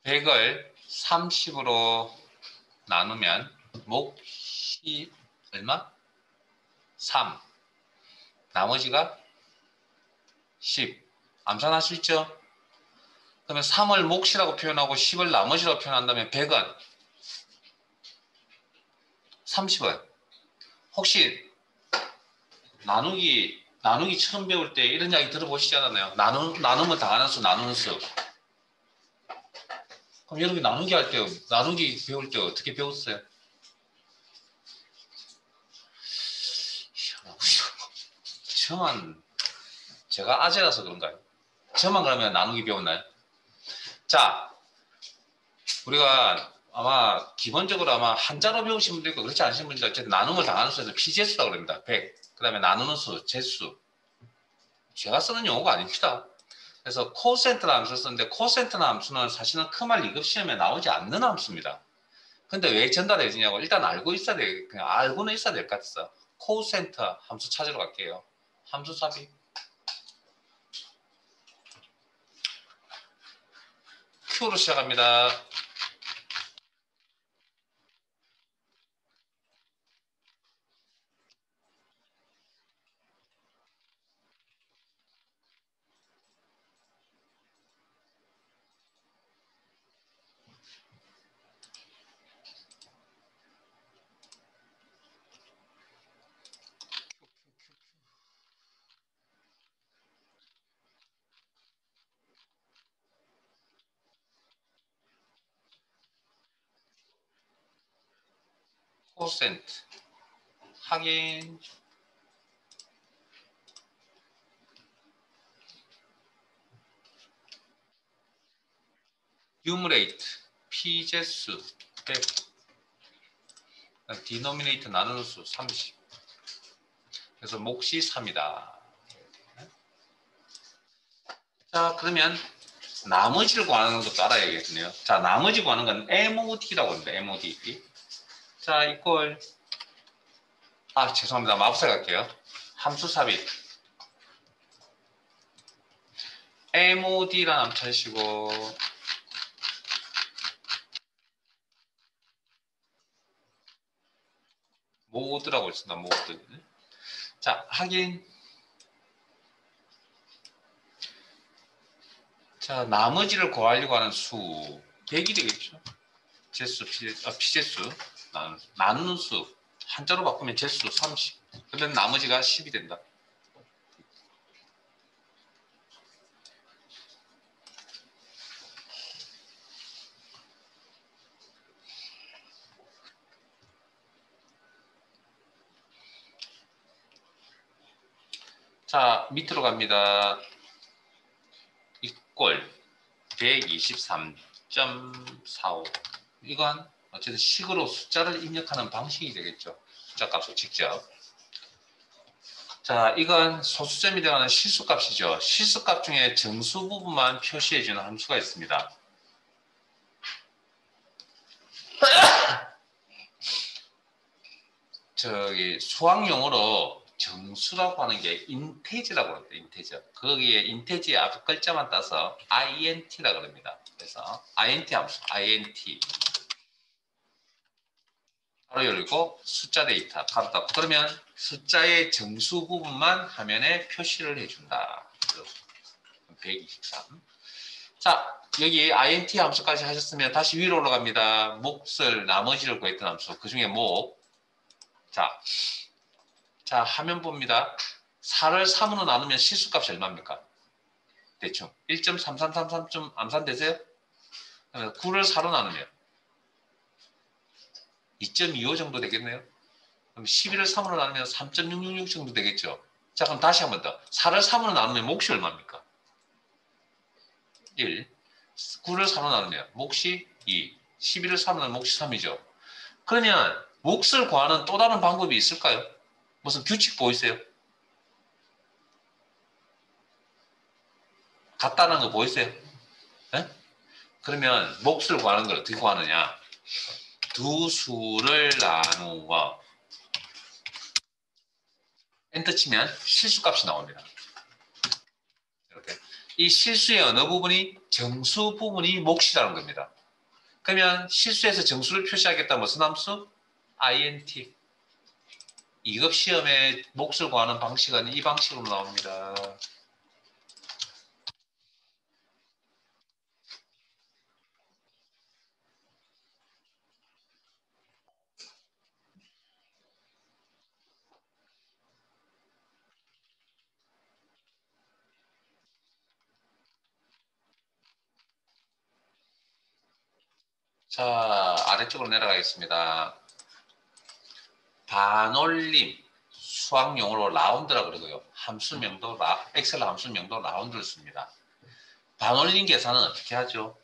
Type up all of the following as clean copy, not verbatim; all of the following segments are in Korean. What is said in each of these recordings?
100을 30으로 나누면 몫이 얼마? 3. 나머지가 10. 암산할 수 있죠? 그러면 3을 몫이라고 표현하고 10을 나머지라고 표현한다면 100은 30은 혹시 나누기 처음 배울 때 이런 이야기 들어보시지 않았나요? 나누면 당하는 수, 나누는 수. 그럼 여러분이 나누기 배울 때 어떻게 배웠어요? 저만 제가 아재라서 그런가요? 저만 그러면 나누기 배웠나요? 자, 우리가 아마 기본적으로 아마 한자로 배우신 분도 있고 그렇지 않으신 분도 어쨌든 나눔을 당하는 수에서 피제수라고 그럽니다. 100. 그 다음에 나누는 수, 제수. 제가 쓰는 용어가 아닙니다. 그래서 코센트라는 함수를 쓰는데 코센트라는 함수는 사실은 크말 2급 시험에 나오지 않는 함수입니다. 근데 왜 전달해 주냐고 일단 알고 있어야 돼. 그냥 알고는 있어야 될 것 같았어. 코센트 함수 찾으러 갈게요. 함수 삽입. Q로 시작합니다. 코센트. 확인. 뉴머레이트. 피제수 100. 디노미네이터 나누는 수 30. 그래서 몫이 3이다. 자, 그러면 나머지를 구하는 것도 알아야겠네요. 자, 나머지 구하는 건 MOD라고 합니다. MOD. 자, 이걸 죄송합니다. 마법사 갈게요. 함수 삽입. MOD라는 함수 하시고 모드라고 있습니다. 모드. 자, 확인. 자, 나머지를 구하려고 하는 수 100이 되겠죠. 제수, 피제수. 나누는 수. 한자로 바꾸면 제수 30. 그러면 나머지가 10이 된다. 자, 밑으로 갑니다. 이꼴 123.45. 이건 어쨌든 식으로 숫자를 입력하는 방식이 되겠죠. 숫자 값을 직접. 자, 이건 소수점이 들어가는 실수값이죠. 실수값 중에 정수 부분만 표시해주는 함수가 있습니다. 수학용어로 정수라고 하는 게 인테지라고 합니다. 인테지. 거기에 인테지 앞 글자만 따서 int라고 합니다. 그래서 int 함수, int. 바로 열고 숫자 데이터, 가로 닫고. 그러면 숫자의 정수 부분만 화면에 표시를 해준다. 123. 자, 여기 int 함수까지 하셨으면 다시 위로 올라갑니다. 몫을 나머지를 구했던 함수. 그 중에 몫. 자, 화면 봅니다. 4를 3으로 나누면 실수값이 얼마입니까? 대충 1.3333 좀 암산되세요? 9를 4로 나누면 2.25 정도 되겠네요. 그럼 11을 3으로 나누면 3.666 정도 되겠죠. 자, 그럼 다시 한 번 더. 4를 3으로 나누면 몫이 얼마입니까? 1. 9를 4로 나누면 몫이 2. 11을 3으로 나누면 몫이 3이죠. 그러면 몫을 구하는 또 다른 방법이 있을까요? 무슨 규칙 보이세요? 같다는 거 보이세요? 네? 그러면 몫을 구하는 걸 어떻게 구하느냐? 두 수를 나누어 엔터 치면 실수값이 나옵니다. 이렇게. 이 실수의 어느 부분이 정수 부분이 몫이라는 겁니다. 그러면 실수에서 정수를 표시하겠다 무슨 함수? int. 2급 시험에 몫을 구하는 방식은 이 방식으로 나옵니다. 자, 아래쪽으로 내려가겠습니다. 반올림, 수학용어로 라운드라 그러고요. 함수명도, 엑셀 함수명도 라운드를 씁니다. 반올림 계산은 어떻게 하죠?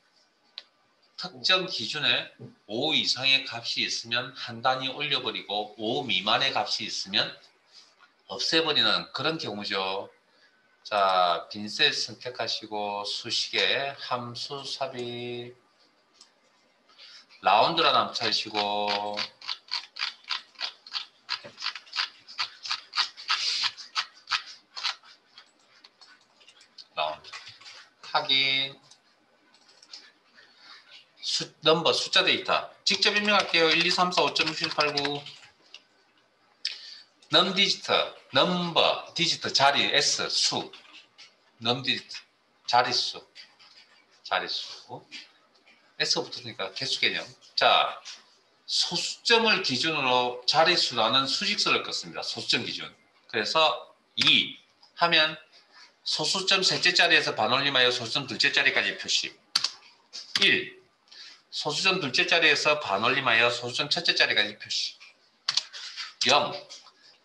특정 기준에 5 이상의 값이 있으면 한 단위 올려버리고 5 미만의 값이 있으면 없애버리는 그런 경우죠. 자, 빈셋 선택하시고 수식에 함수 삽입 라운드라는 함수 찾으시고 라운드 확인 넘버 숫자 데이터 직접 입력할게요. 1, 2, 3, 4, 5, 6, 7, 8, 9 넘 디지트 넘버 디지트 자리 S 수 넘 디지트 자릿수 S가 붙었으니까 개수 개념. 자, 소수점을 기준으로 자릿수라는 수직수를 껐습니다. 소수점 기준. 그래서 2 하면 소수점 셋째 자리에서 반올림하여 소수점 둘째 자리까지 표시. 1 소수점 둘째 자리에서 반올림하여 소수점 첫째 자리까지 표시. 0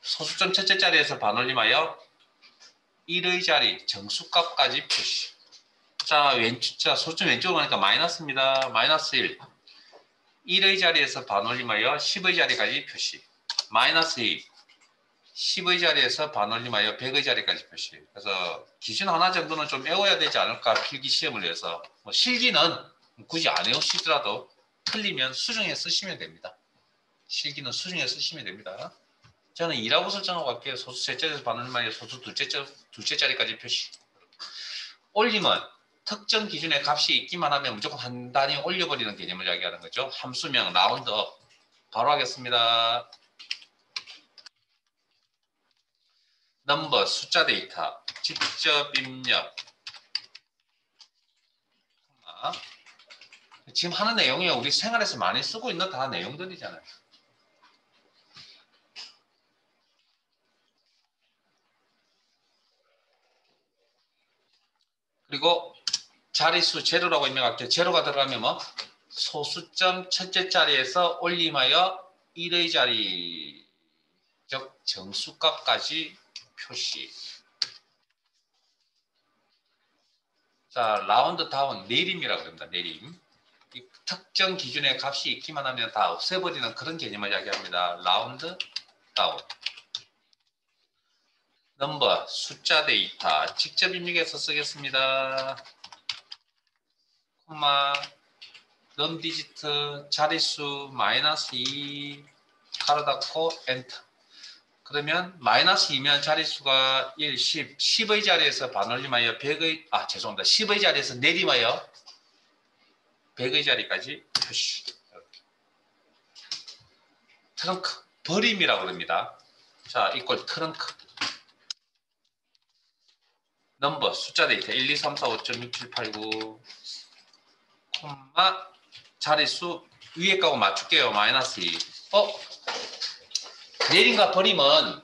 소수점 첫째 자리에서 반올림하여 1의 자리 정수값까지 표시. 자, 소수점 왼쪽으로 가니까 마이너스입니다. 마이너스 1 1의 자리에서 반올림하여 10의 자리까지 표시. 마이너스 2 10의 자리에서 반올림하여 100의 자리까지 표시. 그래서 기준 하나 정도는 좀 외워야 되지 않을까 필기 시험을 위해서. 뭐 실기는 굳이 안 외우시더라도 틀리면 수정해 쓰시면 됩니다. 실기는 수정해 쓰시면 됩니다. 저는 2라고 설정하고 갈게요. 소수 셋째 자리에서 반올림하여 소수 둘째 자리까지 표시. 올림은 특정 기준의 값이 있기만 하면 무조건 한 단위 올려버리는 개념을 이야기하는 거죠. 함수명 라운드업 바로 하겠습니다. 넘버 숫자 데이터 직접 입력 지금 하는 내용이 우리 생활에서 많이 쓰고 있는 다 내용들이잖아요. 그리고 자릿수 제로라고 입력할게요. 제로가 들어가면 뭐 소수점 첫째 자리에서 올림하여 1의 자리 즉 정수값까지 표시. 자, 라운드 다운 내림이라고 합니다. 내림. 이 특정 기준의 값이 있기만 하면 다 없애버리는 그런 개념을 이야기합니다. 라운드 다운. 넘버 숫자 데이터 직접 입력해서 쓰겠습니다. 콤마 넘 디지트 자릿수 마이너스 2 가로 닫고 엔터. 그러면 마이너스 2면 자릿수가 1, 10, 10의 자리에서 반올림하여 100의, 죄송합니다. 10의 자리에서 내림하여 100의 자리까지 표시. 트렁크, 버림이라고 합니다. 자, 이꼴 트렁크. 넘버, 숫자 데이터 1, 2, 3, 4, 5, 6, 7, 8, 9 콤마 자릿수 위에 거하고 맞출게요. 마이너스 2. 내림과 버림은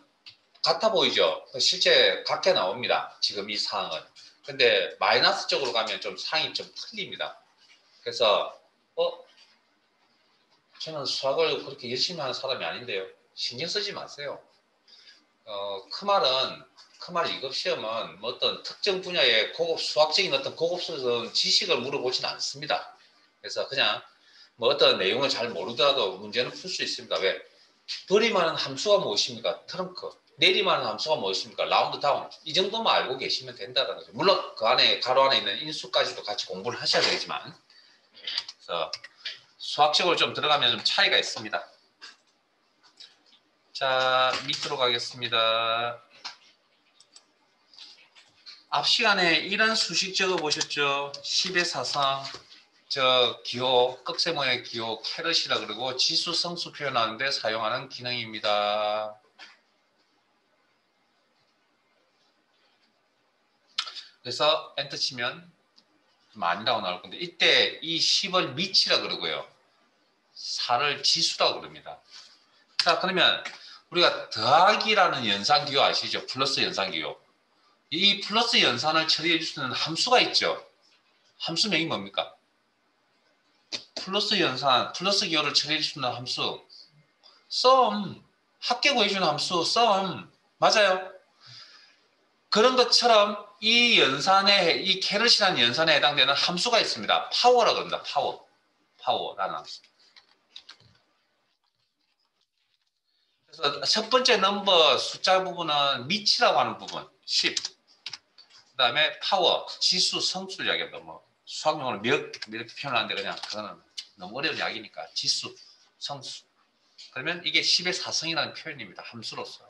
같아 보이죠? 실제 같게 나옵니다. 지금 이 사항은. 근데 마이너스 쪽으로 가면 좀 상이 좀 틀립니다. 그래서 저는 수학을 그렇게 열심히 하는 사람이 아닌데요. 신경 쓰지 마세요. 크말 2급 시험은 뭐 어떤 특정 분야의 수학적인 어떤 고급스러운 지식을 물어보진 않습니다. 그래서 그냥 뭐 어떤 내용을 잘 모르더라도 문제는 풀 수 있습니다. 왜? 버림하는 함수가 무엇입니까? 트렁크. 내림하는 함수가 무엇입니까? 라운드 다운. 이 정도만 알고 계시면 된다는 거죠. 물론 그 안에 가로 안에 있는 인수까지도 같이 공부를 하셔야 되지만 그래서 수학적으로 좀 들어가면 좀 차이가 있습니다. 자, 밑으로 가겠습니다. 앞 시간에 이런 수식 적어 보셨죠? 10의 사상, 저 기호, 꺽쇠모의 기호 캐럿이라 그러고 지수 성수 표현하는데 사용하는 기능입니다. 그래서 엔터 치면 많이라고 나올 건데 이때 이 10을 미치라 그러고요. 4를 지수라고 그럽니다. 자, 그러면 우리가 더하기라는 연산기호 아시죠? 플러스 연산기호. 이 플러스 연산을 처리해 줄 수 있는 함수가 있죠. 함수명이 뭡니까? 플러스 연산, 플러스 기호를 처리해 줄 수 있는 함수. sum. 합계 구해주는 함수 sum. 맞아요. 그런 것처럼 이 연산에, 이 캐럿이라는 연산에 해당되는 함수가 있습니다. 파워라고 합니다. 파워라는 함수. 그래서 첫 번째 넘버 숫자 부분은 미치라고 하는 부분 10. 그 다음에 파워, 지수, 성수를 이야기합니다. 뭐 수학용어로 몇 이렇게 표현하는데 그냥 그거는 너무 어려운 이야기니까 지수, 성수. 그러면 이게 10의 4성이라는 표현입니다. 함수로서.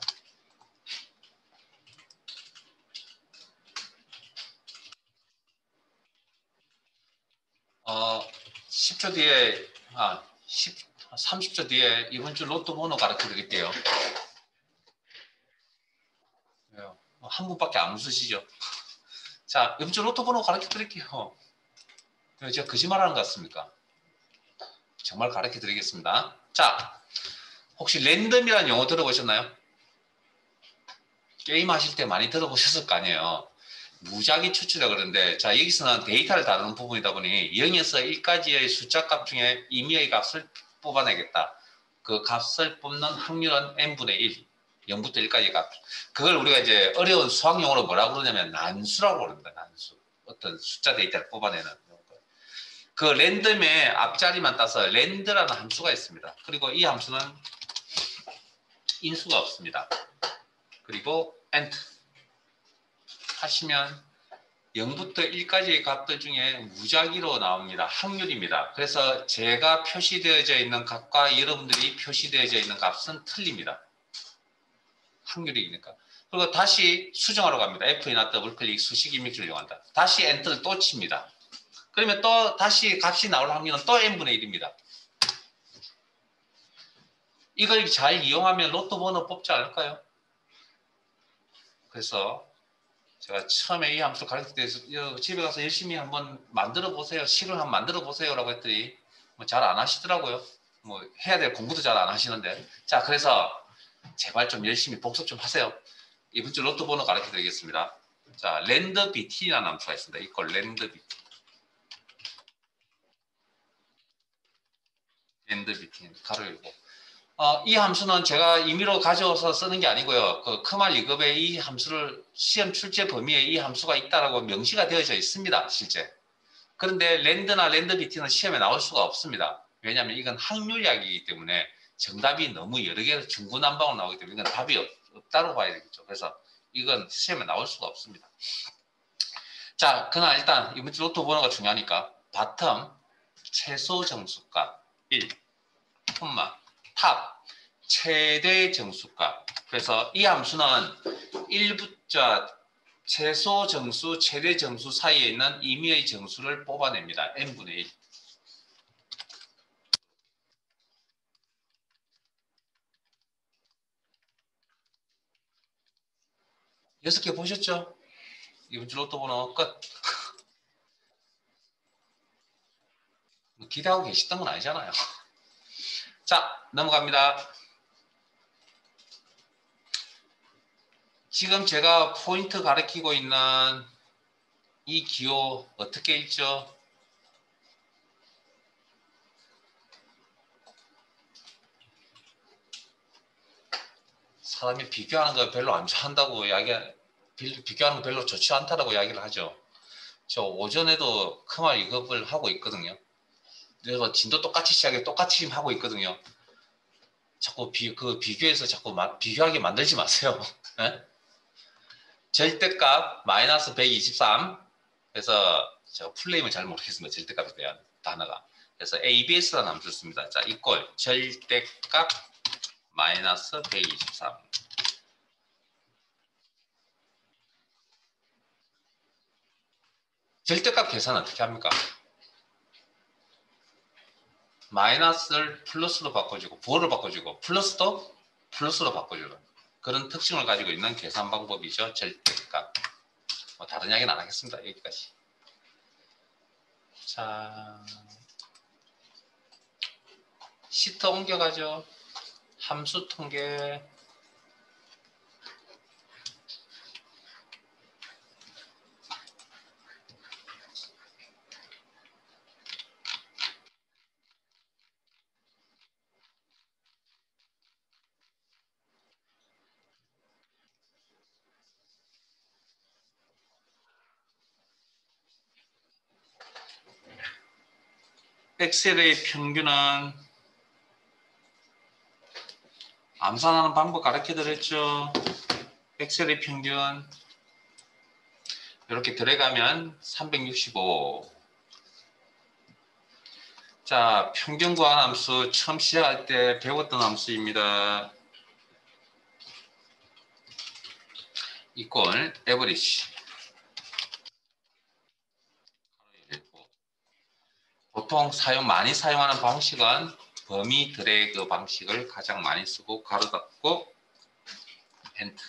어, 10초 뒤에 30초 뒤에 이번 주 로또 번호 가르쳐 드릴게요. 왜요? 한 분밖에 안 웃으시죠? 자, 이번 주 로또 번호 가르쳐 드릴게요. 제가 거짓말하는 것 같습니까? 정말 가르쳐 드리겠습니다. 자, 혹시 랜덤이라는 용어 들어보셨나요? 게임 하실 때 많이 들어보셨을 거 아니에요. 무작위 추출이라고 그러는데, 자, 여기서는 데이터를 다루는 부분이다 보니 0에서 1까지의 숫자 값 중에 임의의 값을 뽑아내겠다. 그 값을 뽑는 확률은 n분의 1. 0부터 1까지 값. 그걸 우리가 이제 어려운 수학용어로 뭐라고 그러냐면 난수라고 그럽니다. 난수. 어떤 숫자 데이터를 뽑아내는. 그 랜덤의 앞자리만 따서 랜드라는 함수가 있습니다. 그리고 이 함수는 인수가 없습니다. 그리고 엔터 하시면 0부터 1까지의 값들 중에 무작위로 나옵니다. 확률입니다. 그래서 제가 표시되어져 있는 값과 여러분들이 표시되어져 있는 값은 틀립니다. 확률이니까. 그리고 다시 수정하러 갑니다. F나 더블클릭 수식 입력기를 이용한다. 다시 엔터를 또 칩니다. 그러면 또 다시 값이 나올 확률은 또 n분의 1입니다. 이걸 잘 이용하면 로또 번호 뽑지 않을까요? 그래서 제가 처음에 이 함수 가르칠 때 집에 가서 열심히 한번 만들어 보세요. 식을 한번 만들어 보세요 라고 했더니 뭐 잘 안 하시더라고요. 뭐 해야 될 공부도 잘 안 하시는데. 자, 그래서 제발 좀 열심히 복습 좀 하세요. 이번 주 로또 번호 가르쳐 드리겠습니다. 자, 랜드 BT라는 함수가 있습니다. 이걸 랜드 BT. 랜드 BT 가로 열고. 이 함수는 제가 임의로 가져와서 쓰는 게 아니고요. 그 크말 2급에 이 함수를 시험 출제 범위에 이 함수가 있다라고 명시가 되어져 있습니다. 실제. 그런데 랜드나 랜드 BT는 시험에 나올 수가 없습니다. 왜냐하면 이건 확률 이야기이기 때문에 정답이 너무 여러 개 중구난방으로 나오기 때문에 이건 답이 없다고 봐야 되겠죠. 그래서 이건 시험에 나올 수가 없습니다. 자, 그러나 일단 이번 주 로또 번호가 중요하니까 바텀 최소 정수값 1, 탑 최대 정수값. 그래서 이 함수는 1부터 최소 정수, 최대 정수 사이에 있는 임의의 정수를 뽑아냅니다. n분의 1. 여섯 개 보셨죠? 이번 주 로또 번호 끝. 기대하고 계시던 건 아니잖아요. 자, 넘어갑니다. 지금 제가 포인트 가리키고 있는 이 기호 어떻게 읽죠? 사람이 비교하는 거 별로 안 좋아한다고 비교하는 거 별로 좋지 않다라고 이야기를 하죠. 저 오전에도 크말 2급을 하고 있거든요. 그래서 진도 똑같이 시작해 똑같이 하고 있거든요. 자꾸 비교해서 자꾸 비교하게 만들지 마세요. 네? 절대값 마이너스 123. 그래서 제가 풀네임을 잘 모르겠습니다. 절대값에 대한 단어가. 그래서 ABS라는 함수를 씁니다. 자, 이꼴 절대값 마이너스 123. 절대값 계산 어떻게 합니까? 마이너스를 플러스로 바꿔주고 부호를 바꿔주고 플러스도 플러스로 바꿔주는 그런 특징을 가지고 있는 계산 방법이죠. 절대값. 뭐 다른 이야기는 안 하겠습니다. 여기까지. 자, 시트 옮겨가죠. 함수 통계. 엑셀의 평균은 암산하는 방법 가르쳐 드렸죠. 엑셀의 평균 이렇게 들어가면 365. 자, 평균 구한 함수 처음 시작할 때 배웠던 함수입니다. 이꼴 에버리지. 보통 많이 사용하는 방식은 범위 드래그 방식을 가장 많이 쓰고 가로 닫고 엔터.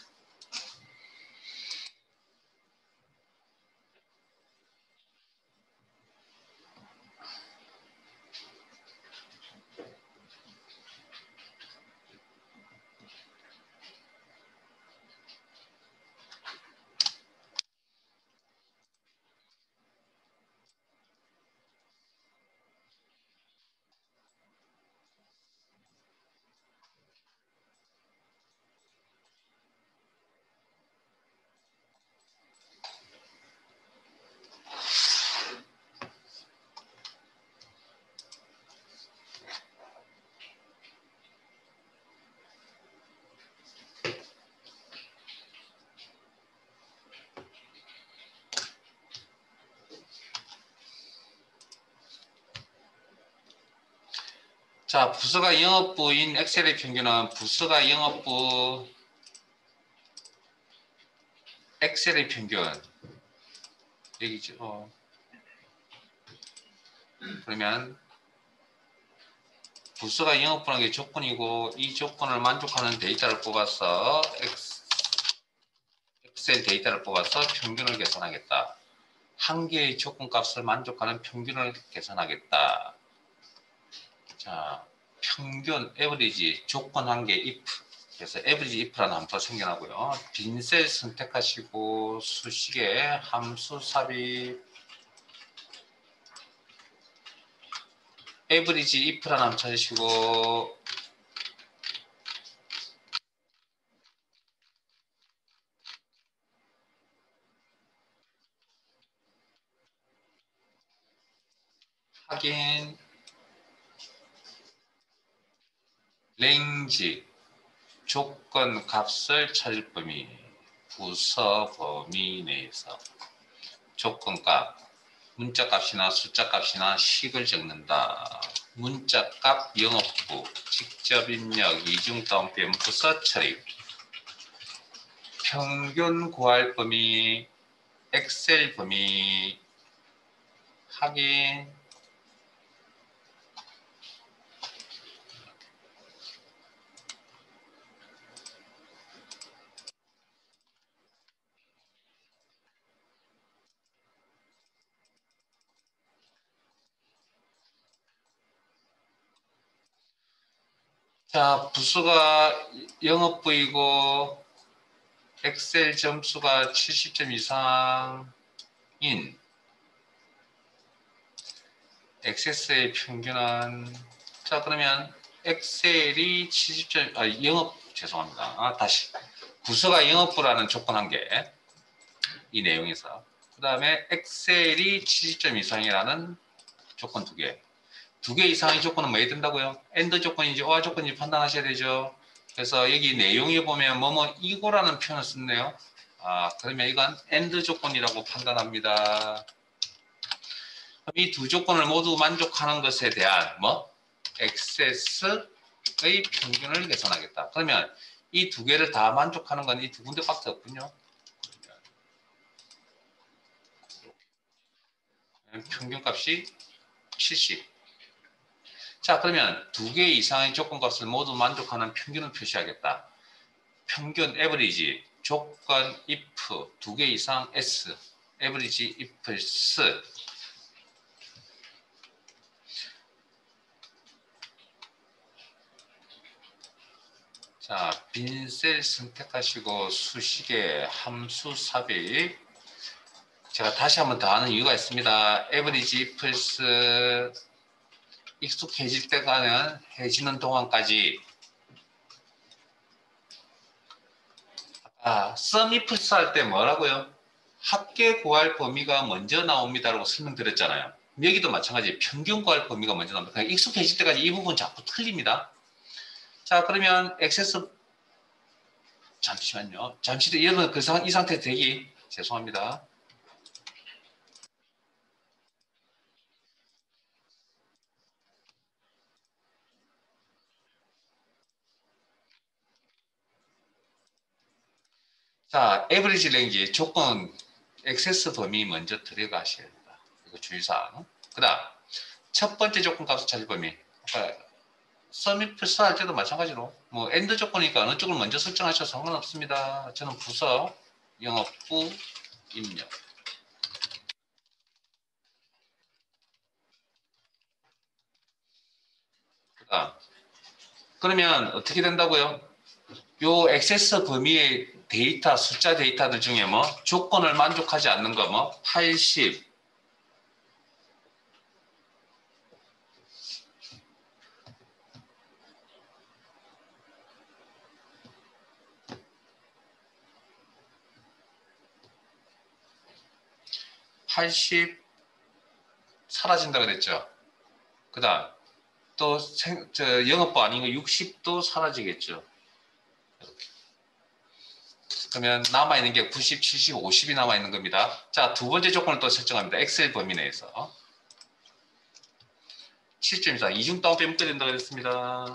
자, 부서가 영업부인 엑셀의 평균은 부서가 영업부 엑셀의 평균 여기죠. 그러면 부서가 영업부라는 게 조건이고 이 조건을 만족하는 데이터를 뽑아서 엑셀 데이터를 뽑아서 평균을 계산하겠다. 한 개의 조건값을 만족하는 평균을 계산하겠다. 자, 평균 에버리지 조건 한 개 if. 그래서 에버리지 if라는 함수가 생겨나고요. 빈 셀 선택하시고 수식에 함수 삽입 에버리지 if라는 함수 찾으시고 확인 랭지 조건 값을 찾을 범위 부서 범위 내에서 조건값 문자값이나 숫자값이나 식을 적는다. 문자값 영업부 직접 입력 이중 다운표 부서 처리 평균 구할 범위 엑셀 범위 확인 자, 부수가 영업부이고 엑셀 점수가 70점 이상인 엑세스의 평균은 자 그러면 엑셀이 70점 죄송합니다. 다시 부수가 영업부라는 조건 한 개 이 내용에서 그 다음에 엑셀이 70점 이상이라는 조건 두 개 이상의 조건은 뭐에 든다고요? AND 조건인지 OR 조건인지 판단하셔야 되죠. 그래서 여기 내용에 보면 뭐뭐 이고라는 표현을 썼네요. 그러면 이건 AND 조건이라고 판단합니다. 이 두 조건을 모두 만족하는 것에 대한 액세스의 평균을 계산하겠다. 그러면 이 두 개를 다 만족하는 건 이 두 군데밖에 없군요. 평균값이 70. 자, 그러면 두 개 이상의 조건값을 모두 만족하는 평균을 표시하겠다. 평균 average 조건 if 두 개 이상 s average if s. 자, 빈 셀 선택하시고 수식에 함수 삽입. 제가 다시 한번 더 하는 이유가 있습니다. average if 익숙해질 때가는 해지는 동안까지. sum ifs 할 때 뭐라고요? 합계 구할 범위가 먼저 나옵니다라고 설명드렸잖아요. 여기도 마찬가지 평균 구할 범위가 먼저 나옵니다. 그러니까 익숙해질 때까지 이 부분 자꾸 틀립니다. 자, 그러면 액세스 잠시만요. 잠시 여러분 이 상태 대기. 죄송합니다. 자, 에버리지 랭지 조건 액세스 범위 먼저 들어가셔야 됩니다. 이거 주의사항. 그 다음 첫 번째 조건 값을 찾을 범위. 그러니까 서밋플스 할 때도 마찬가지로 뭐 엔드 조건이니까 어느 쪽을 먼저 설정하셔도 상관없습니다. 저는 부서 영업부 입력. 그 다음 그러면 어떻게 된다고요? 요 액세스 범위의 데이터 숫자 데이터들 중에 뭐 조건을 만족하지 않는 거 뭐 80, 80 사라진다 그랬죠. 그 다음 또 영업부 아닌 거 60도 사라지겠죠. 이렇게. 그러면 남아있는 게 90, 70, 50이 남아있는 겁니다. 자, 두 번째 조건을 또 설정합니다. 엑셀 범위 내에서. 7.4 이중 다운 빼 묶어야 된다고 했습니다.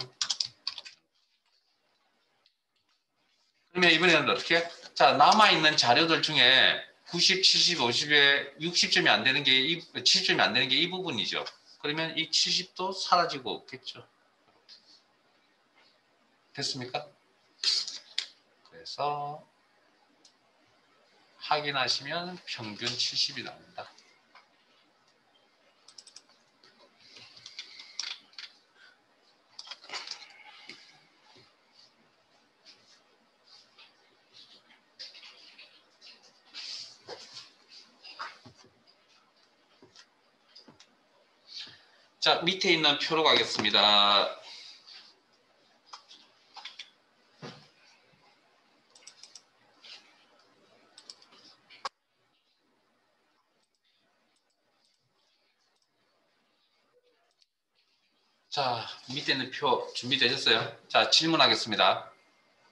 그러면 이번에는 어떻게? 자, 남아있는 자료들 중에 90, 70, 50에 60점이 안 되는 게 70점이 안 되는 게 이 부분이죠. 그러면 이 70도 사라지고 없겠죠. 됐습니까? 그래서 확인하시면 평균 70이 나옵니다. 자, 밑에 있는 표로 가겠습니다. 자, 밑에 있는 표 준비되셨어요? 자, 질문하겠습니다.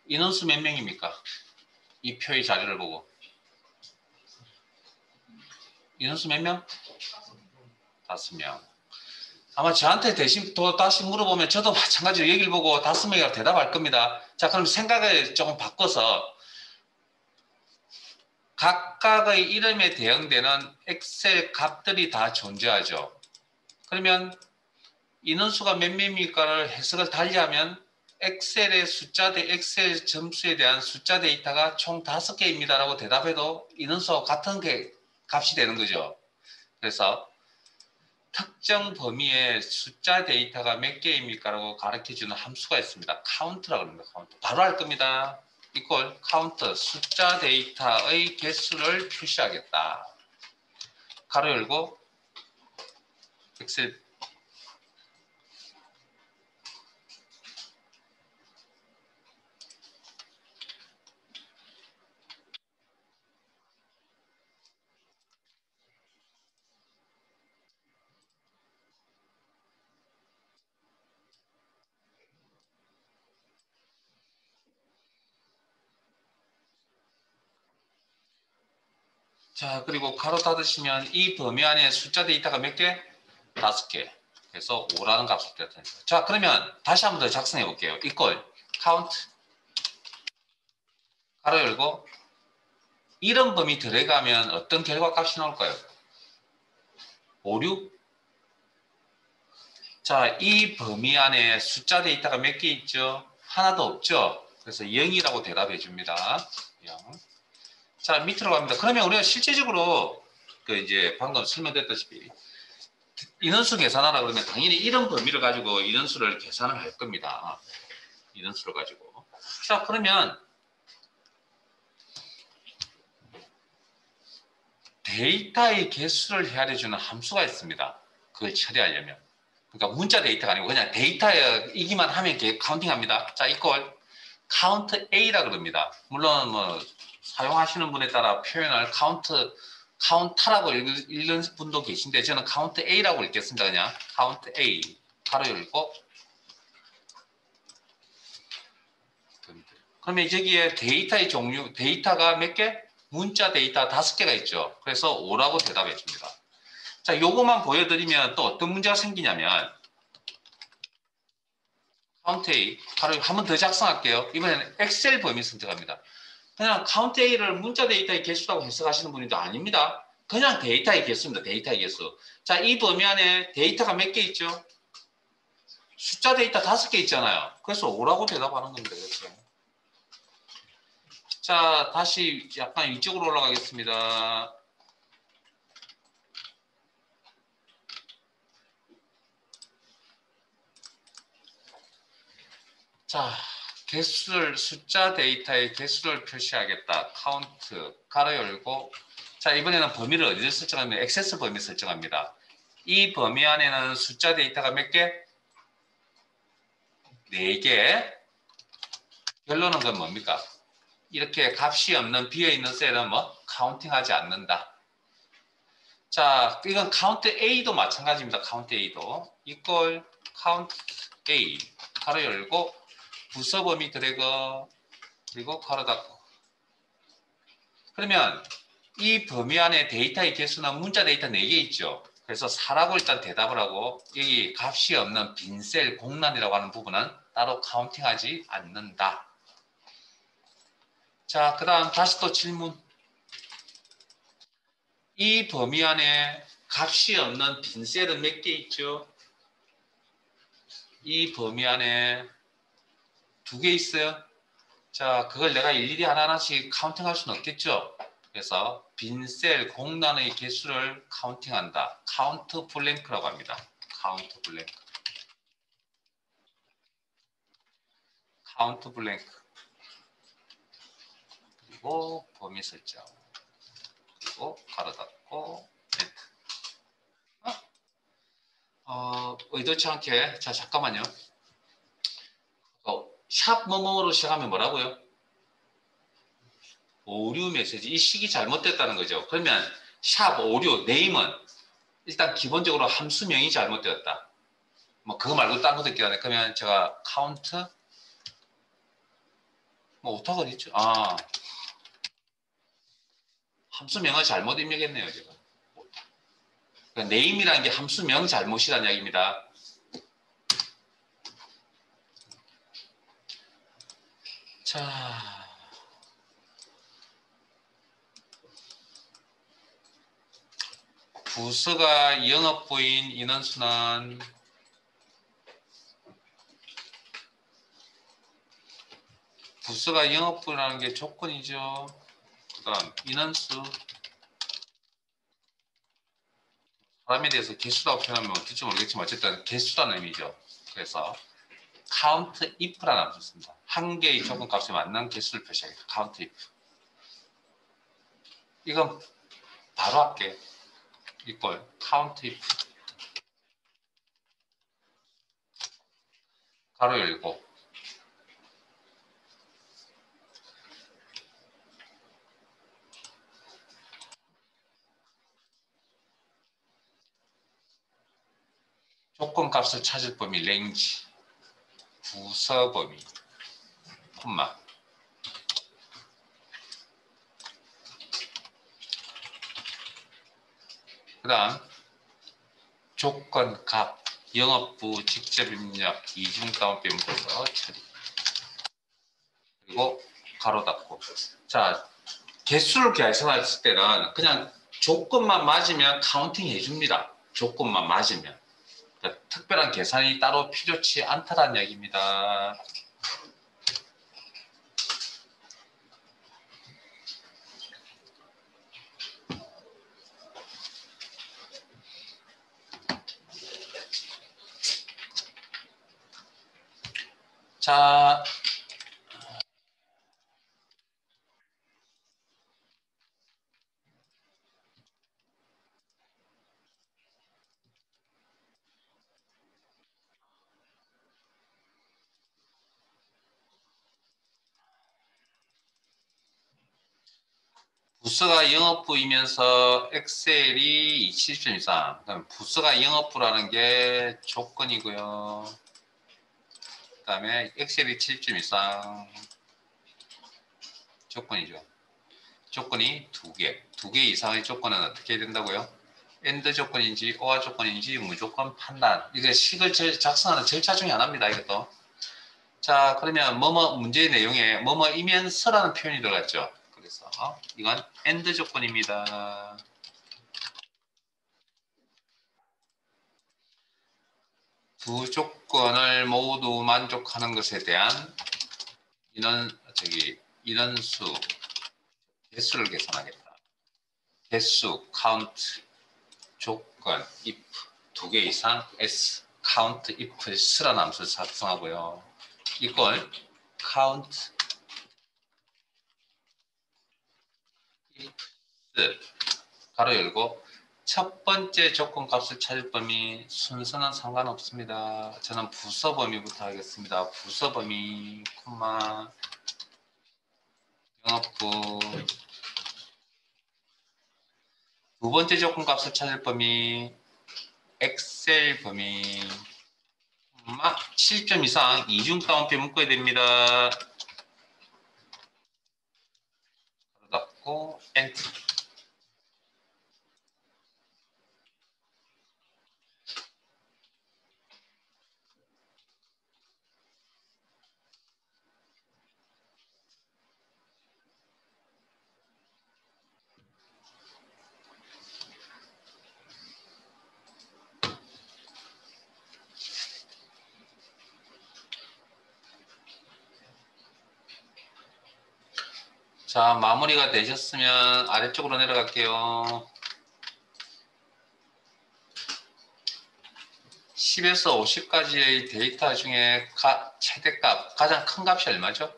인원수 몇 명입니까? 이 표의 자료를 보고. 인원수 몇 명? 5명. 아마 저한테 대신 또 다시 물어보면 저도 마찬가지로 얘기를 보고 5명이라고 대답할 겁니다. 자, 그럼 생각을 조금 바꿔서 각각의 이름에 대응되는 엑셀 값들이 다 존재하죠. 그러면 인원수가 몇 명입니까를 해석을 달리하면 엑셀의 엑셀 점수에 대한 숫자 데이터가 총 5개입니다라고 대답해도 인원수와 같은 게 값이 되는 거죠. 그래서 특정 범위의 숫자 데이터가 몇 개입니까라고 가르쳐주는 함수가 있습니다. 카운트라고 합니다. 카운트. 바로 할 겁니다. 이걸 카운트 숫자 데이터의 개수를 표시하겠다. 가로 열고 엑셀 자, 그리고 가로 닫으시면 이 범위 안에 숫자 데이터가 몇 개? 5개. 그래서 5라는 값을 떼어니다. 자, 그러면 다시 한번 더 작성해 볼게요. 이걸 count 가로 열고 이런 범위 들어가면 어떤 결과 값이 나올까요? 5, 6? 자, 이 범위 안에 숫자 데이터가 몇 개 있죠? 하나도 없죠? 그래서 0이라고 대답해 줍니다. 0. 자, 밑으로 갑니다. 그러면 우리가 실제적으로 그 이제 방금 설명드렸다시피 인원수 계산하라 그러면 당연히 이런 범위를 가지고 인원수를 계산을 할 겁니다. 인원수를 가지고. 자, 그러면 데이터의 개수를 헤아려주는 함수가 있습니다. 그걸 처리하려면. 그러니까 문자 데이터가 아니고 그냥 데이터이기만 하면 카운팅합니다. 자, 이걸 카운트 A라 그럽니다. 물론 뭐 사용하시는 분에 따라 표현을 카운터라고 읽는 분도 계신데 저는 카운트 A라고 읽겠습니다. 그냥 카운트 A 가로 열고. 그러면 여기에 데이터의 종류, 데이터가 몇 개? 문자 데이터 5개가 있죠. 그래서 5라고 대답해 줍니다. 자, 요거만 보여드리면 또 어떤 문제가 생기냐면 카운트 A, 바로 한 번 더 작성할게요. 이번에는 엑셀 범위 선택합니다. 그냥 카운트 A를 문자 데이터의 개수라고 해석하시는 분도 아닙니다. 그냥 데이터의 개수입니다. 데이터의 개수. 자, 이 범위 안에 데이터가 몇 개 있죠? 숫자 데이터 5개 있잖아요. 그래서 5라고 대답하는 겁니다. 그렇죠? 자, 다시 약간 위쪽으로 올라가겠습니다. 자, 개수를, 숫자 데이터의 개수를 표시하겠다. 카운트, 가로 열고. 자, 이번에는 범위를 어디를 설정하면 액세스 범위 설정합니다. 이 범위 안에는 숫자 데이터가 몇 개? 4개. 결론은 그건 뭡니까? 이렇게 값이 없는 비어있는 셀은 뭐? 카운팅하지 않는다. 자, 이건 카운트 A도 마찬가지입니다. 카운트 A도. 이걸 카운트 A, 가로 열고, 부서 범위 드래그, 그리고 가로 닫고. 그러면 이 범위 안에 데이터의 개수는 문자 데이터 4개 있죠. 그래서 4라고 일단 대답을 하고 여기 값이 없는 빈셀 공란이라고 하는 부분은 따로 카운팅하지 않는다. 자, 그 다음 다시 또 질문. 이 범위 안에 값이 없는 빈셀은 몇 개 있죠? 이 범위 안에 2개 있어요. 자, 그걸 내가 일일이 하나하나씩 카운팅할 수는 없겠죠. 그래서 빈셀 공란의 개수를 카운팅한다. 카운트 블랭크라고 합니다. 카운트 블랭크. 카운트 블랭크. 그리고 범위 설정. 그리고 가로 닫고 엔터. 의도치 않게. 자, 잠깐만요. 샵 뭐뭐로 시작하면 뭐라고요? 오류 메시지. 이 식이 잘못됐다는 거죠. 그러면 샵 오류 네임은 일단 기본적으로 함수명이 잘못되었다. 뭐 그거 말고 딴 것도 있긴 한데 그러면 제가 카운트 뭐 오타가 어디 있죠? 아, 함수명을 잘못 입력했네요 제가. 그러니까 네임이라는 게 함수명 잘못이라는 이야기입니다. 자, 부서가 영업부인 인원수는 부서가 영업부라는 게 조건이죠. 그 다음 인원수 사람에 대해서 개수라고 표현하면 어떨지 모르겠지만 어쨌든 개수라는 의미죠. 그래서 count if라는 함수 씁니다. 한 개의 조건값에 맞는 개수를 표시하겠다. count if. 이건 바로 할게. 이걸 count if 가로 열고 조건값을 찾을 범위 range 부서 범위 콤마 그 다음 조건값 영업부 직접 입력 이중 다운 빼면서 처리 그리고 가로 닫고 자 개수를 계산했을 때는 그냥 조건만 맞으면 카운팅 해줍니다. 조건만 맞으면. 그러니까 특별한 계산이 따로 필요치 않다라는 이야기입니다. 자, 부서가 영업부이면서 엑셀이 70점 이상. 그다음 부서가 영업부라는 게 조건이고요. 그다음에 엑셀이 70점 이상 조건이죠. 조건이 두 개. 두 개 이상의 조건은 어떻게 해야 된다고요? 엔드 조건인지 오아 조건인지 무조건 판단. 이게 식을 작성하는 절차 중에 하나입니다. 이것도. 자, 그러면 뭐뭐 문제의 내용에 뭐뭐이면서라는 표현이 들어갔죠. 그래서 이건 엔드 조건입니다. 두 조건을 모두 만족하는 것에 대한 인원수 개수를 계산하겠다. 개수 count 조건 if 두 개 이상 s count if s라는 함수를 작성하고요. 이걸 count if 가로 열고 첫 번째 조건 값을 찾을 범위 순서는 상관없습니다. 저는 부서 범위부터 하겠습니다. 부서 범위 콤마 영업부 두 번째 조건 값을 찾을 범위 엑셀 범위 70점 이상 이중 따옴표 묶어야 됩니다. 닫고 엔터. 자, 마무리가 되셨으면 아래쪽으로 내려갈게요. 10에서 50까지의 데이터 중에 최대값, 가장 큰 값이 얼마죠?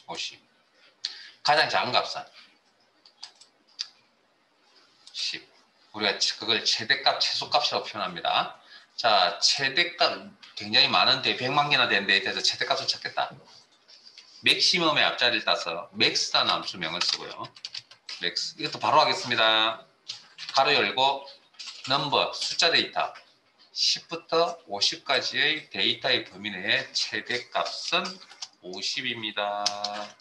50. 가장 작은 값은 10. 우리가 그걸 최대값, 최소값이라고 표현합니다. 자, 최대값 굉장히 많은데 100만 개나 되는 데이터에서 최대값을 찾겠다. 맥시멈의 앞자리를 따서 맥스라는 함수명을 쓰고요. 맥스. 이것도 바로 하겠습니다. 가로 열고 넘버, 숫자 데이터 10부터 50까지의 데이터의 범위 내의 최대값은 50입니다.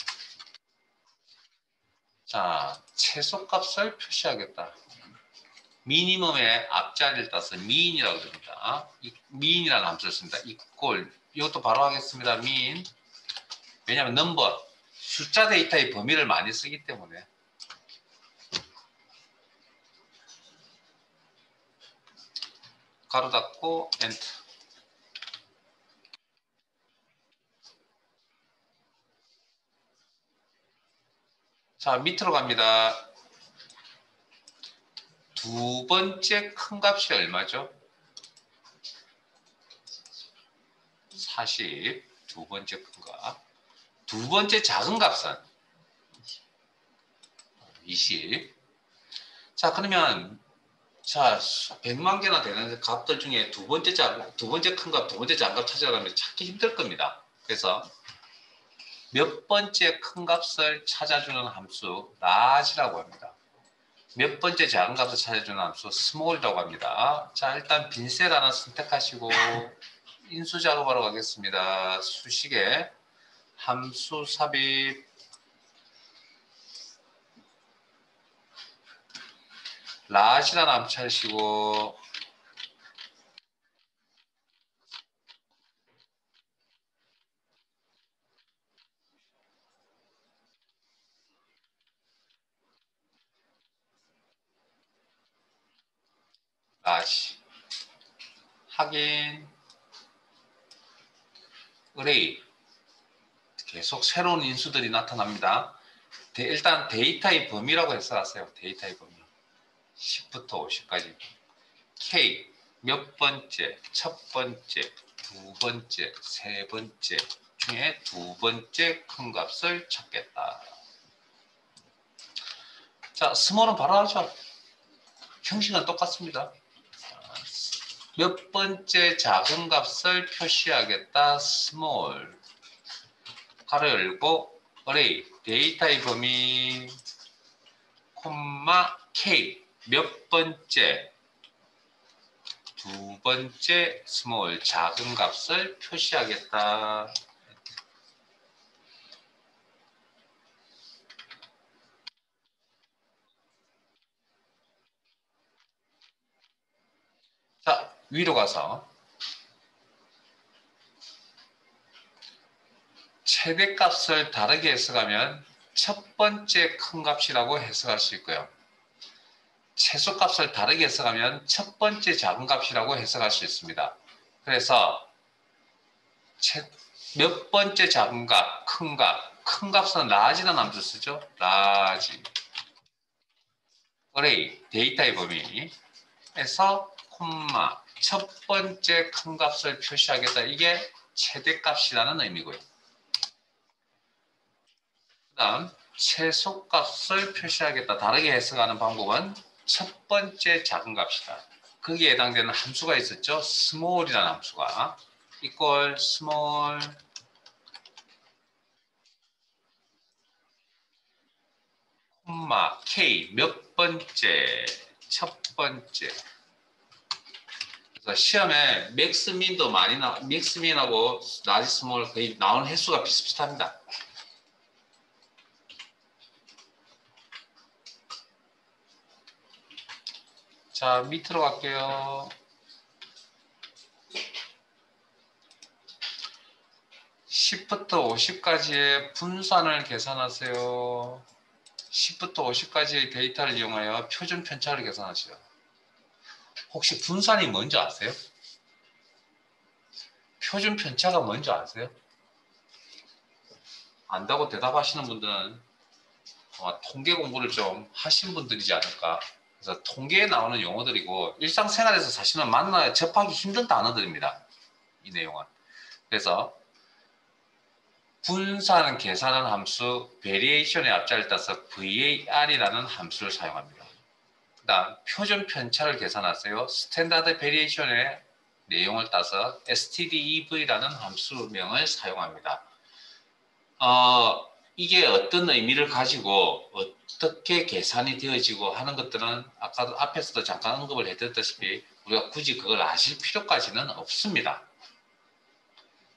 자, 최소값을 표시하겠다. 미니멈의 앞자리를 따서 mean이라고 합니다. mean이라는 함수를 씁니다. equal. 이것도 바로 하겠습니다. mean. 왜냐하면 넘버, 숫자 데이터의 범위를 많이 쓰기 때문에. 가로 닫고 엔터. 자, 밑으로 갑니다. 두 번째 큰 값이 얼마죠? 40. 두 번째 큰 값. 두 번째 작은 값은 20. 자, 그러면 자, 100만 개나 되는 값들 중에 두 번째 큰 값, 두 번째 작은 값 찾아가면 찾기 힘들 겁니다. 그래서 몇 번째 큰 값을 찾아주는 함수 large라고 합니다. 몇 번째 작은 값을 찾아주는 함수 small이라고 합니다. 자, 일단 빈셀 하나 선택하시고 인수 작업하러 가겠습니다. 수식에 함수 삽입 large라는 함수 찾으시고 라지. 확인. array. 계속 새로운 인수들이 나타납니다. 일단 데이터의 범위라고 해석하세요. 데이터의 범위. 10부터 50까지. K 몇 번째, 첫 번째, 두 번째, 세 번째 중에 두 번째 큰 값을 찾겠다. 자, 스몰은 바로 하죠. 형식은 똑같습니다. 몇 번째 작은 값을 표시하겠다. 스몰. 가로 열고 array 데이터의 범위 콤마 K 몇 번째 두 번째 스몰 작은 값을 표시하겠다. 자, 위로 가서 최대값을 다르게 해석하면 첫 번째 큰 값이라고 해석할 수 있고요. 최소값을 다르게 해석하면 첫 번째 작은 값이라고 해석할 수 있습니다. 그래서 몇 번째 작은 값, 큰 값, 큰 값은 라지라는 함수 쓰죠. 라지. array 데이터의 범위에서 콤마 첫 번째 큰 값을 표시하겠다. 이게 최대값이라는 의미고요. 그 다음 최소값을 표시하겠다. 다르게 해석하는 방법은 첫 번째 작은 값이다. 거기에 해당되는 함수가 있었죠. small이라는 함수가 equal small 콤마 k 몇 번째 첫 번째. 그래서 시험에 맥스민도 많이 맥스민하고 라지 스몰 거의 나오는 횟수가 비슷비슷합니다. 자, 밑으로 갈게요. 10부터 50까지의 분산을 계산하세요. 10부터 50까지의 데이터를 이용하여 표준 편차를 계산하세요. 혹시 분산이 뭔지 아세요? 표준 편차가 뭔지 아세요? 안다고 대답하시는 분들은 아마 통계 공부를 좀 하신 분들이지 않을까. 그래서 통계에 나오는 용어들이고 일상생활에서 사실은 만나야 접하기 힘든 단어들입니다. 이 내용은. 그래서 분산 계산하는 함수 variation의 앞자를 따서 var이라는 함수를 사용합니다. 그 다음 표준 편차를 계산하세요. 스탠다드 베리에이션의 내용을 따서 stdev라는 함수명을 사용합니다. 이게 어떤 의미를 가지고 어떻게 계산이 되어지고 하는 것들은 아까도 앞에서도 잠깐 언급을 해드렸다시피 우리가 굳이 그걸 아실 필요까지는 없습니다.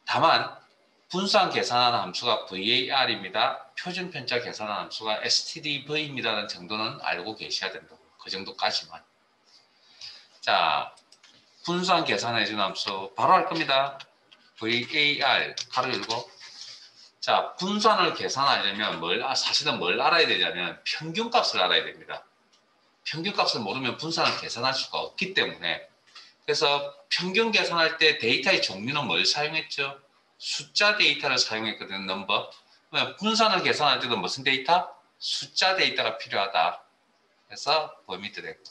다만 분산 계산하는 함수가 var입니다. 표준 편차 계산하는 함수가 stdv입니다라는 정도는 알고 계셔야 된다고. 그 정도까지만. 자, 분산 계산해주는 함수 바로 할 겁니다. var 가로 열고. 자, 분산을 계산하려면 사실은 뭘 알아야 되냐면 평균값을 알아야 됩니다. 평균값을 모르면 분산을 계산할 수가 없기 때문에. 그래서 평균 계산할 때 데이터의 종류는 뭘 사용했죠? 숫자 데이터를 사용했거든요. 넘버. 분산을 계산할 때도 무슨 데이터? 숫자 데이터가 필요하다. 그래서 범위 드래그.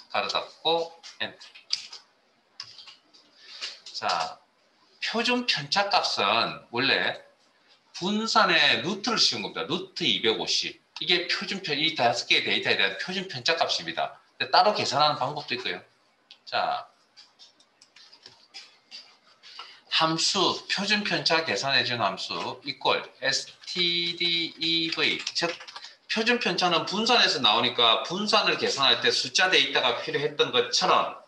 가로 닫고 엔터. 자, 표준 편차값은 원래 분산의 루트를 씌운 겁니다. 루트 250. 이게 이 5개의 데이터에 대한 표준 편차값입니다. 따로 계산하는 방법도 있고요. 자, 함수, 표준 편차 계산해준 함수 equal stdev. 즉, 표준 편차는 분산에서 나오니까 분산을 계산할 때 숫자 데이터가 필요했던 것처럼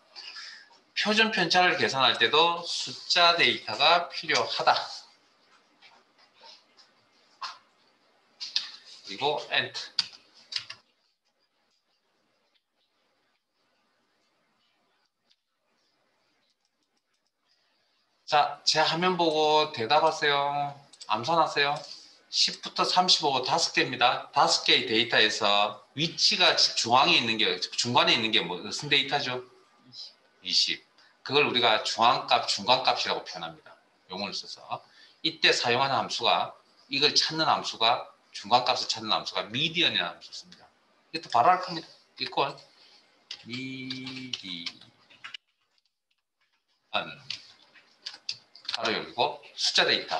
표준 편차를 계산할 때도 숫자 데이터가 필요하다. 그리고 엔터. 자, 제 화면 보고 대답하세요. 암산하세요. 10부터 35 5개입니다. 5개의 데이터에서 위치가 중앙에 있는 게, 중간에 있는 게 무슨 데이터죠? 20. 그걸 우리가 중앙값, 중간값이라고 표현합니다. 용어를 써서. 이때 사용하는 함수가, 이걸 찾는 함수가, 중간값을 찾는 함수가 미디언이라는 함수였습니다. 이것도 바로 할 겁니다. 이걸 미디언. 바로 열고 숫자 데이터.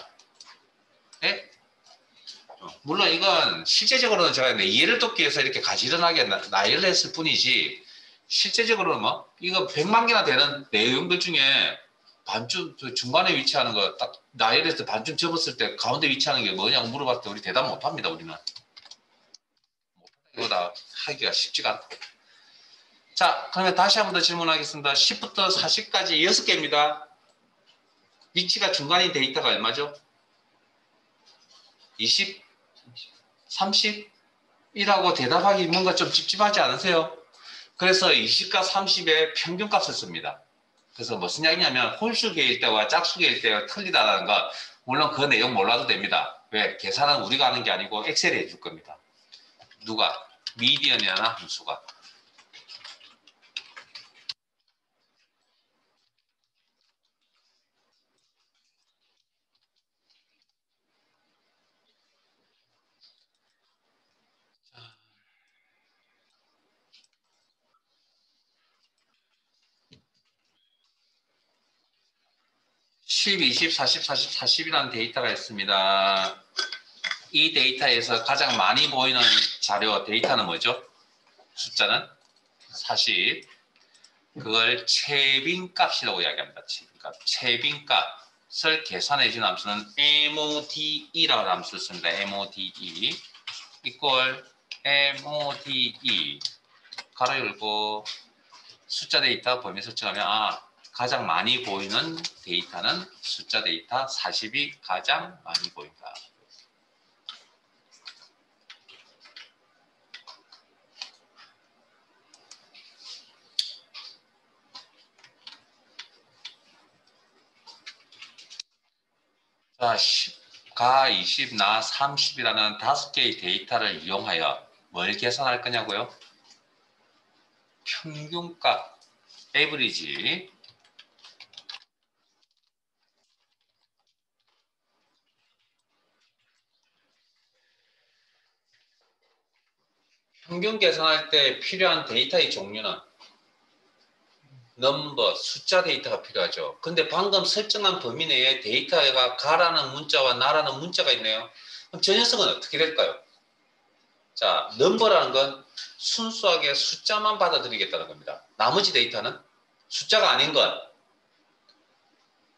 네? 물론 이건 실제적으로는 제가 이해를 돕기 위해서 이렇게 가지런하게 나열을 했을 뿐이지, 실제적으로는 뭐 이거 100만 개나 되는 내용들 중에 반쯤 중간에 위치하는 거 딱 나열해서 반쯤 접었을 때 가운데 위치하는 게 뭐냐고 물어봤을 때 우리 대답 못합니다. 우리는 이거 다 하기가 쉽지가 않다. 자, 그러면 다시 한 번 더 질문하겠습니다. 10부터 40까지 6개입니다. 위치가 중간인 데이터가 얼마죠? 20? 30? 이라고 대답하기 뭔가 좀 찝찝하지 않으세요? 그래서 20과 30의 평균값을 씁니다. 그래서 무슨 이야기냐면 홀수계일 때와 짝수계일 때가 틀리다는 거, 물론 그 내용 몰라도 됩니다. 왜? 계산은 우리가 하는 게 아니고 엑셀이 해줄 겁니다. 누가? 미디언이라는 함수가. (10) 20, 40, 40, 40이라는 데이터가 있습니다. 이 데이터에서 가장 많이 보이는 자료 데이터는 뭐죠? 숫자는 40. 그걸 채빈값이라고 이야기합니다. 채빈값. 채빈값을 계산해 주는 함수는 MODE라는 함수를 씁니다. MODE equal MODE 가로 열고 숫자 데이터 범위 설정하면 가장 많이 보이는 데이터는 숫자 데이터 40이 가장 많이 보인다. 자, 10가 20, 나 30이라는 5개의 데이터를 이용하여 뭘 계산할 거냐고요? 평균값, 에버리지. 평균 계산할 때 필요한 데이터의 종류는 넘버, 숫자 데이터가 필요하죠. 근데 방금 설정한 범위 내에 데이터가 가라는 문자와 나라는 문자가 있네요. 그럼 저 녀석은 어떻게 될까요? 자, 넘버라는 건 순수하게 숫자만 받아들이겠다는 겁니다. 나머지 데이터는 숫자가 아닌 건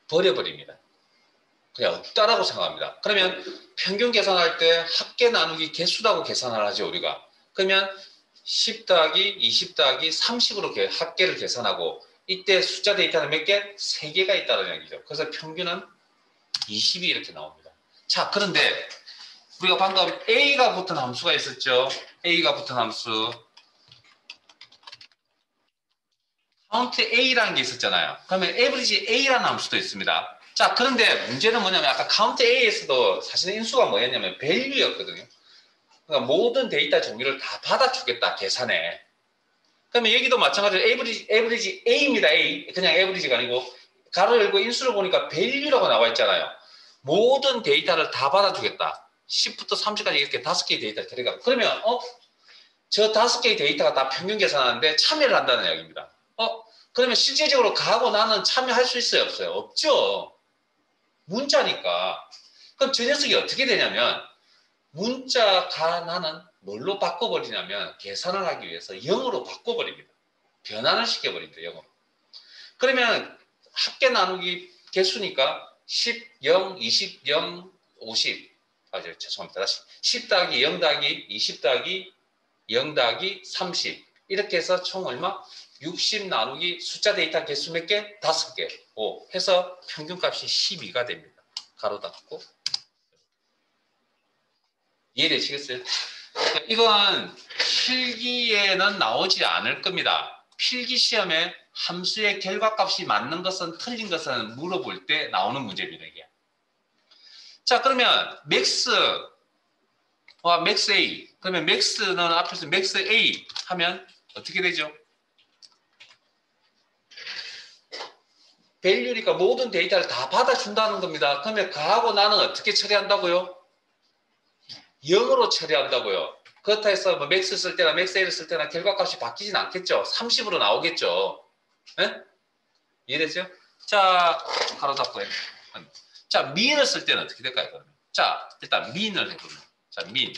버려버립니다. 그냥 없다라고 생각합니다. 그러면 평균 계산할 때 합계 나누기 개수라고 계산을 하죠, 우리가. 그러면 10 더하기 20 더하기 30으로 합계를 계산하고, 이때 숫자 데이터는 몇 개? 3개가 있다는 얘기죠. 그래서 평균은 20이 이렇게 나옵니다. 자, 그런데 우리가 방금 A가 붙은 함수가 있었죠. A가 붙은 함수. count A라는 게 있었잖아요. 그러면 average A라는 함수도 있습니다. 자, 그런데 문제는 뭐냐면 아까 count A에서도 사실은 인수가 뭐였냐면 value였거든요. 그러니까 모든 데이터 종류를 다 받아주겠다, 계산에. 그러면 여기도 마찬가지로 average A입니다. A. 그냥 average가 아니고 가로 열고 인수를 보니까 value라고 나와 있잖아요. 모든 데이터를 다 받아주겠다. 10부터 30까지 이렇게 5개의 데이터를 데려가고. 그러면 저 5개의 데이터가 다 평균 계산하는데 참여를 한다는 이야기입니다. 그러면 실제적으로 가하고 나는 참여할 수 있어요, 없어요? 없죠. 문자니까. 그럼 저 녀석이 어떻게 되냐면 문자 가 나는 뭘로 바꿔버리냐면 계산을 하기 위해서 0으로 바꿔버립니다. 변환을 시켜버립니다. 0으로. 그러면 합계 나누기 개수니까 10, 0, 20, 0, 50. 죄송합니다. 다시 10 더하기 0 더하기 20 더하기 0 더하기 30. 이렇게 해서 총 얼마? 60 나누기 숫자 데이터 개수 몇 개? 5개. 5 해서 평균값이 12가 됩니다. 가로 닫고. 이해되시겠어요? 이건 필기에는 나오지 않을 겁니다. 필기 시험에 함수의 결과값이 맞는 것은 틀린 것은 물어볼 때 나오는 문제입니다. 이게. 자, 그러면 맥스 와, 맥스 A. 그러면 맥스는 앞에서 맥스 A 하면 어떻게 되죠? 밸류니까 모든 데이터를 다 받아준다는 겁니다. 그러면 그하고 나는 어떻게 처리한다고요? 0으로 처리한다고요. 그렇다 해서 뭐 맥스 쓸 때나 맥스 A를 쓸 때나 결과값이 바뀌진 않겠죠. 30으로 나오겠죠. 네? 이해되죠? 자, 가로 닫고 해. 자, 민을 쓸 때는 어떻게 될까요? 그러면? 자, 일단 민을 해보면. 자, 민.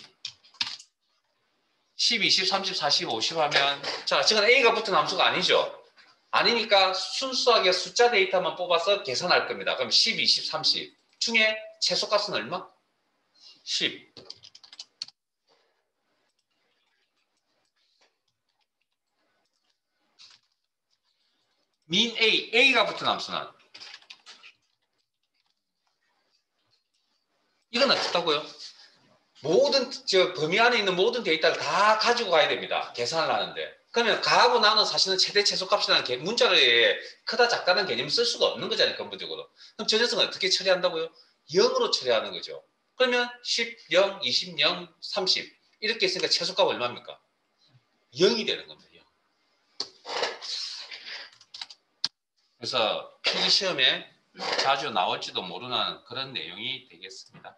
10, 20, 30, 40, 50 하면 자, 지금 A가 붙은 함수가 아니죠. 아니니까 순수하게 숫자 데이터만 뽑아서 계산할 겁니다. 그럼 10, 20, 30 중에 최소값은 얼마? 10. 민 A, A가 붙은 함수는 이건 어떻다고요? 모든 범위 안에 있는 모든 데이터를 다 가지고 가야 됩니다. 계산을 하는데. 그러면 가하고 나는 사실은 최대 최소값이라는 문자를 크다 작다는 개념을 쓸 수가 없는 거잖아요. 근본적으로. 그럼 저 녀석은 어떻게 처리한다고요? 0으로 처리하는 거죠. 그러면 10, 0, 20, 0, 30 이렇게 있으니까 최소값 얼마입니까? 0이 되는 겁니다. 0. 그래서 필기 시험에 자주 나올지도 모르는 그런 내용이 되겠습니다.